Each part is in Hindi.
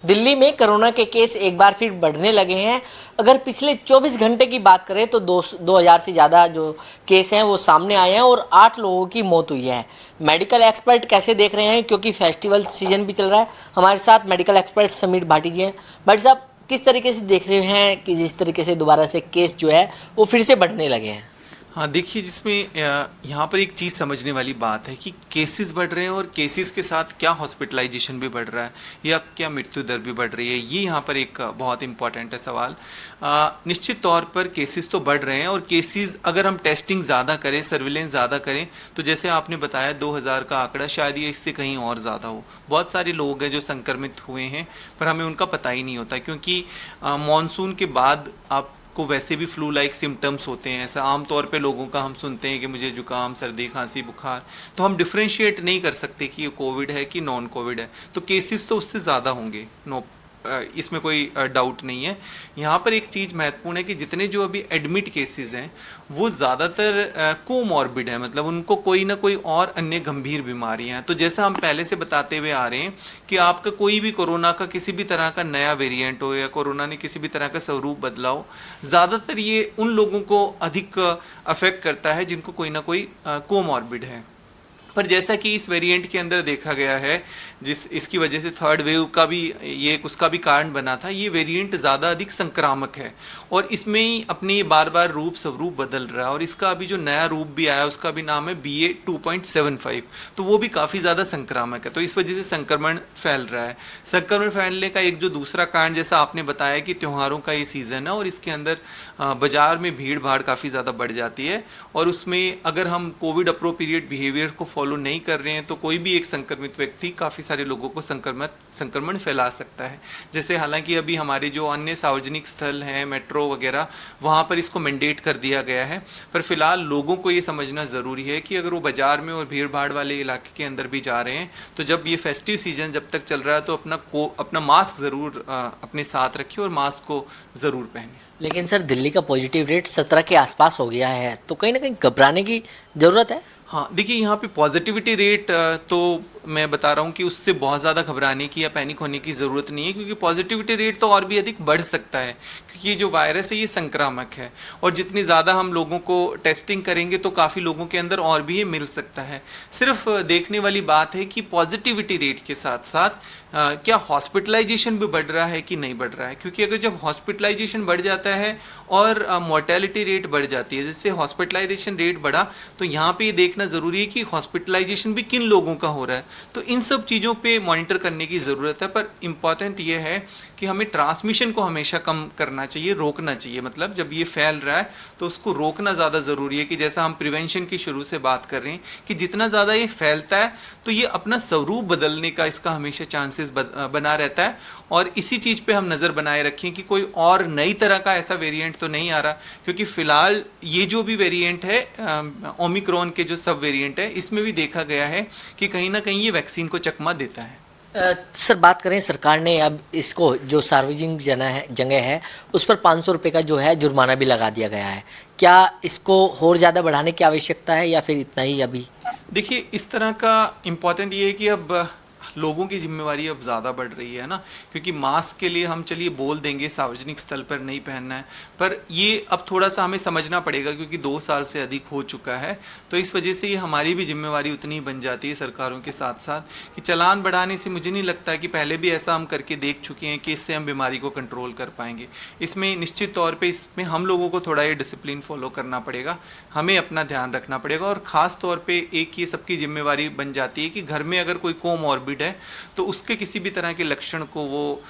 दिल्ली में कोरोना के केस एक बार फिर बढ़ने लगे हैं। अगर पिछले 24 घंटे की बात करें तो 2000 से ज़्यादा जो केस हैं वो सामने आए हैं और 8 लोगों की मौत हुई है। मेडिकल एक्सपर्ट कैसे देख रहे हैं, क्योंकि फेस्टिवल सीजन भी चल रहा है। हमारे साथ मेडिकल एक्सपर्ट समीर भाटी जी हैं। भाटी साहब, किस तरीके से देख रहे हैं कि जिस तरीके से दोबारा से केस जो है वो फिर से बढ़ने लगे हैं? हाँ, देखिए, जिसमें यहाँ पर एक चीज़ समझने वाली बात है कि केसेस बढ़ रहे हैं और केसेस के साथ क्या हॉस्पिटलाइजेशन भी बढ़ रहा है या क्या मृत्यु दर भी बढ़ रही है। ये यहाँ पर एक बहुत इंपॉर्टेंट है सवाल। निश्चित तौर पर केसेस तो बढ़ रहे हैं और केसेस अगर हम टेस्टिंग ज़्यादा करें, सर्विलेंस ज़्यादा करें, तो जैसे आपने बताया 2000 का आंकड़ा, शायद ये इससे कहीं और ज़्यादा हो। बहुत सारे लोग हैं जो संक्रमित हुए हैं पर हमें उनका पता ही नहीं होता, क्योंकि मानसून के बाद आप को वैसे भी फ्लू लाइक सिम्टम्स होते हैं। ऐसा आमतौर पे लोगों का हम सुनते हैं कि मुझे जुकाम, सर्दी, खांसी, बुखार, तो हम डिफ्रेंशिएट नहीं कर सकते कि ये कोविड है कि नॉन कोविड है। तो केसेस तो उससे ज़्यादा होंगे, इसमें कोई डाउट नहीं है। यहाँ पर एक चीज़ महत्वपूर्ण है कि जितने जो अभी एडमिट केसेस हैं वो ज़्यादातर कोमॉर्बिड है, मतलब उनको कोई ना कोई और अन्य गंभीर बीमारियाँ हैं। तो जैसा हम पहले से बताते हुए आ रहे हैं कि आपका कोई भी कोरोना का किसी भी तरह का नया वेरिएंट हो या कोरोना ने किसी भी तरह का स्वरूप बदला हो, ज़्यादातर ये उन लोगों को अधिक अफेक्ट करता है जिनको कोई ना कोई कोमॉर्बिड है। पर जैसा कि इस वेरिएंट के अंदर देखा गया है, इसकी वजह से थर्ड वेव का भी ये उसका भी कारण बना था, ये वेरिएंट ज़्यादा अधिक संक्रामक है और इसमें ही अपने ये बार बार रूप स्वरूप बदल रहा है। और इसका अभी जो नया रूप भी आया उसका भी नाम है BA.2.75, तो वो भी काफ़ी ज़्यादा संक्रामक है। तो इस वजह से संक्रमण फैल रहा है। संक्रमण फैलने का एक जो दूसरा कारण, जैसा आपने बताया कि त्योहारों का ये सीज़न है और इसके अंदर बाजार में भीड़ भाड़ काफ़ी ज़्यादा बढ़ जाती है और उसमें अगर हम कोविड अप्रोप्रिएट बिहेवियर को फॉलो नहीं कर रहे हैं तो कोई भी एक संक्रमित व्यक्ति काफ़ी सारे लोगों को संक्रमण फैला सकता है। जैसे हालांकि अभी हमारे जो अन्य सार्वजनिक स्थल हैं, मेट्रो वगैरह, वहाँ पर इसको मैंडेट कर दिया गया है, पर फिलहाल लोगों को ये समझना ज़रूरी है कि अगर वो बाज़ार में और भीड़ भाड़ वाले इलाके के अंदर भी जा रहे हैं तो जब ये फेस्टिव सीजन जब तक चल रहा है तो अपना मास्क ज़रूर अपने साथ रखिए और मास्क को ज़रूर पहनिए। लेकिन सर, दिल्ली का पॉजिटिव रेट 17 के आसपास हो गया है, तो कहीं ना कहीं घबराने की ज़रूरत है। हाँ, देखिए, यहाँ पे पॉजिटिविटी रेट तो मैं बता रहा हूँ कि उससे बहुत ज़्यादा घबराने की या पैनिक होने की ज़रूरत नहीं है, क्योंकि पॉजिटिविटी रेट तो और भी अधिक बढ़ सकता है, क्योंकि ये जो वायरस है ये संक्रामक है और जितनी ज़्यादा हम लोगों को टेस्टिंग करेंगे तो काफ़ी लोगों के अंदर और भी ये मिल सकता है। सिर्फ देखने वाली बात है कि पॉजिटिविटी रेट के साथ साथ क्या हॉस्पिटलाइजेशन भी बढ़ रहा है कि नहीं बढ़ रहा है, क्योंकि अगर जब हॉस्पिटलाइजेशन बढ़ जाता है और मोर्टेलिटी रेट बढ़ जाती है, जैसे हॉस्पिटलाइजेशन रेट बढ़ा तो यहाँ पे ये देखना ज़रूरी है कि हॉस्पिटलाइजेशन भी किन लोगों का हो रहा है। तो इन सब चीज़ों पे मॉनिटर करने की ज़रूरत है। पर इम्पॉर्टेंट ये है कि हमें ट्रांसमिशन को हमेशा कम करना चाहिए, रोकना चाहिए। मतलब जब ये फैल रहा है तो उसको रोकना ज़्यादा ज़रूरी है, कि जैसा हम प्रिवेंशन की शुरू से बात कर रहे हैं कि जितना ज़्यादा ये फैलता है तो ये अपना स्वरूप बदलने का इसका हमेशा चांसेस बना रहता है। और इसी चीज़ पे हम नज़र बनाए रखें कि कोई और नई तरह का ऐसा वेरिएंट तो नहीं आ रहा, क्योंकि फ़िलहाल ये जो भी वेरिएंट है ओमिक्रॉन के जो सब वेरिएंट है, इसमें भी देखा गया है कि कहीं ना कहीं ये वैक्सीन को चकमा देता है। सर, बात करें, सरकार ने अब इसको जो सार्वजनिक जगह है उस पर 500 रुपये का जो है जुर्माना भी लगा दिया गया है। क्या इसको और ज़्यादा बढ़ाने की आवश्यकता है या फिर इतना ही अभी? देखिए, इस तरह का इम्पोर्टेंट ये है कि अब लोगों की जिम्मेवारी अब ज़्यादा बढ़ रही है ना, क्योंकि मास्क के लिए हम चलिए बोल देंगे सार्वजनिक स्थल पर नहीं पहनना है, पर ये अब थोड़ा सा हमें समझना पड़ेगा, क्योंकि 2 साल से अधिक हो चुका है। तो इस वजह से ये हमारी भी जिम्मेवारी उतनी ही बन जाती है सरकारों के साथ साथ, कि चालान बढ़ाने से मुझे नहीं लगता कि पहले भी ऐसा हम करके देख चुके हैं कि इससे हम बीमारी को कंट्रोल कर पाएंगे। इसमें निश्चित तौर पर इसमें हम लोगों को थोड़ा ये डिसिप्लिन फॉलो करना पड़ेगा, हमें अपना ध्यान रखना पड़ेगा। और ख़ास तौर पर एक ये सबकी जिम्मेवारी बन जाती है कि घर में अगर कोई कोमॉर्बिड है तो उसके किसी भी तरह के लक्षण को वो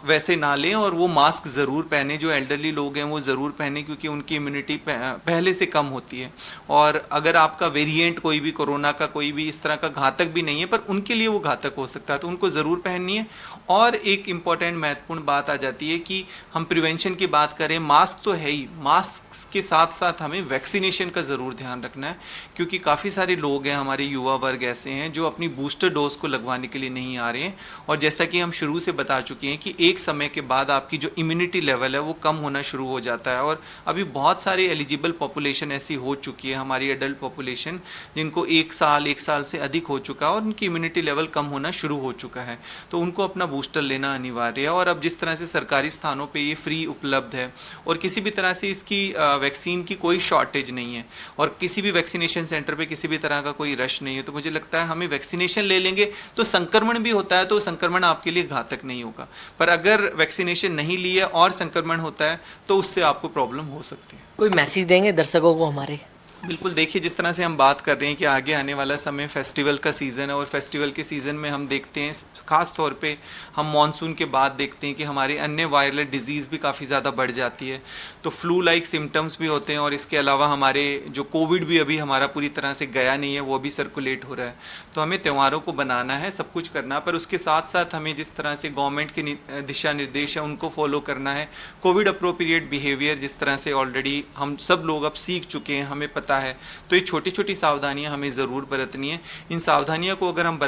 वैसे ना लें और वो मास्क ज़रूर पहने। जो एल्डरली लोग हैं वो ज़रूर पहने, क्योंकि उनकी इम्यूनिटी पहले से कम होती है। और अगर आपका वेरिएंट कोई भी कोरोना का कोई भी इस तरह का घातक भी नहीं है, पर उनके लिए वो घातक हो सकता है, तो उनको ज़रूर पहननी है। और एक इम्पॉर्टेंट महत्वपूर्ण बात आ जाती है कि हम प्रिवेंशन की बात करें, मास्क तो है ही, मास्क के साथ साथ हमें वैक्सीनेशन का ज़रूर ध्यान रखना है, क्योंकि काफ़ी सारे लोग हैं, हमारे युवा वर्ग ऐसे हैं जो अपनी बूस्टर डोज को लगवाने लगवाने के लिए नहीं आ रहे हैं। और जैसा कि हम शुरू से बता चुके हैं कि एक समय के बाद आपकी जो इम्यूनिटी लेवल है वो कम होना शुरू हो जाता है। और अभी बहुत सारी एलिजिबल पॉपुलेशन ऐसी हो चुकी है, हमारी एडल्ट पॉपुलेशन, जिनको एक साल से अधिक हो चुका है और उनकी इम्यूनिटी लेवल कम होना शुरू हो चुका है। तो उनको अपना बूस्टर लेना अनिवार्य है। और अब जिस तरह से सरकारी स्थानों पे ये फ्री उपलब्ध है और किसी भी तरह से इसकी वैक्सीन की कोई शॉर्टेज नहीं है और किसी भी वैक्सीनेशन सेंटर पे किसी भी तरह का कोई रश नहीं है, तो मुझे लगता है हमें वैक्सीनेशन ले लेंगे तो संक्रमण भी होता है तो संक्रमण आपके लिए घातक नहीं होगा। पर अगर वैक्सीनेशन नहीं लिए और संक्रमण होता है तो उससे आपको प्रॉब्लम हो सकती है। कोई मैसेज देंगे दर्शकों को हमारे? बिल्कुल, देखिए जिस तरह से हम बात कर रहे हैं कि आगे आने वाला समय फेस्टिवल का सीज़न है और फेस्टिवल के सीज़न में हम देखते हैं ख़ास तौर पे हम मॉनसून के बाद देखते हैं कि हमारी अन्य वायरल डिजीज़ भी काफ़ी ज़्यादा बढ़ जाती है। तो फ्लू लाइक सिम्टम्स भी होते हैं और इसके अलावा हमारे जो कोविड भी अभी हमारा पूरी तरह से गया नहीं है, वो भी सर्कुलेट हो रहा है। तो हमें त्योहारों को बनाना है, सब कुछ करना है, पर उसके साथ साथ हमें जिस तरह से गवर्नमेंट के दिशा निर्देश है उनको फॉलो करना है। कोविड अप्रोप्रिएट बिहेवियर जिस तरह से ऑलरेडी हम सब लोग अब सीख चुके हैं, हमें पता है, तो ये छोटी छोटी सावधानियां हमें ज़रूर बरतनी है। इन सावधानियों को अगर हम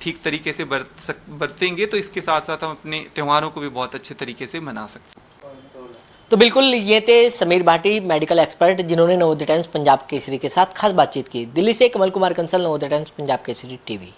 ठीक तरीके से बरतेंगे तो इसके साथ साथ हम अपने त्योहारों को भी बहुत अच्छे तरीके से मना सकते हैं। तो बिल्कुल ये थे समीर भाटी, मेडिकल एक्सपर्ट, जिन्होंने नवोदय टाइम्स पंजाब केसरी के साथ खास बातचीत की। दिल्ली से कमल कुमार कंसल, नवोदय टाइम्स पंजाब केसरी टीवी।